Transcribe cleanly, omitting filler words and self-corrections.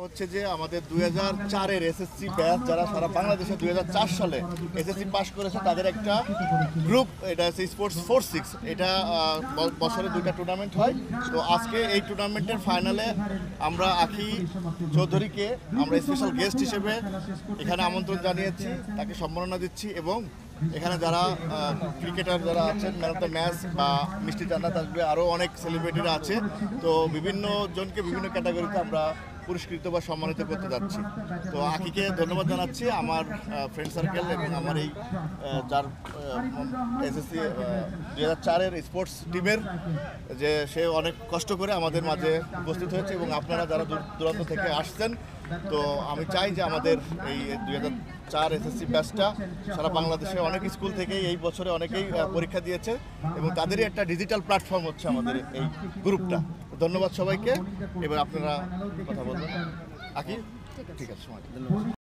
হচ্ছে যে আমাদের 2004-এর এসএসসি ব্যাচ যারা সারা বাংলাদেশে 2004 সালে এসএসসি পাস করেছে তাদের একটা গ্রুপ, এটা হচ্ছে স্পোর্টস 46। এটা বছরে 2টা টুর্নামেন্ট হয়। তো আজকে এই টুর্নামেন্টের ফাইনালে আমরা আখি চৌধুরীকে আমরা স্পেশাল গেস্ট হিসেবে এখানে আমন্ত্রণ জানিয়েছি, তাকে সম্মাননা দিচ্ছি। এবং এখানে যারা ক্রিকেটার যারা আছেন, ম্যান অফ দ্য ম্যাচ বা মিষ্টি জান্নাত আসবে, আরও অনেক সেলিব্রিটিরা আছে। তো বিভিন্ন জনকে বিভিন্ন ক্যাটাগরিতে আমরা পুরস্কৃত বা সম্মানিত করতে যাচ্ছি। তো আকিকে ধন্যবাদ জানাচ্ছি, আমার ফ্রেন্ড সার্কেল এবং আমার এই যার এসএসসি 2004-এর স্পোর্টস টিমের যে সে অনেক কষ্ট করে আমাদের মাঝে উপস্থিত হয়েছে এবং আপনারা যারা দূর দূরান্ত থেকে আসছেন। তো আমি চাই যে আমাদের এই 2004 এসএসসি ব্যাচটা সারা বাংলাদেশে অনেক স্কুল থেকেই এই বছরে অনেকেই পরীক্ষা দিয়েছে এবং তাদেরই একটা ডিজিটাল প্ল্যাটফর্ম হচ্ছে আমাদের এই গ্রুপটা। ধন্যবাদ সবাইকে। এবার আপনারা কথা বলবেন। আকি ঠিক আছে, সময়।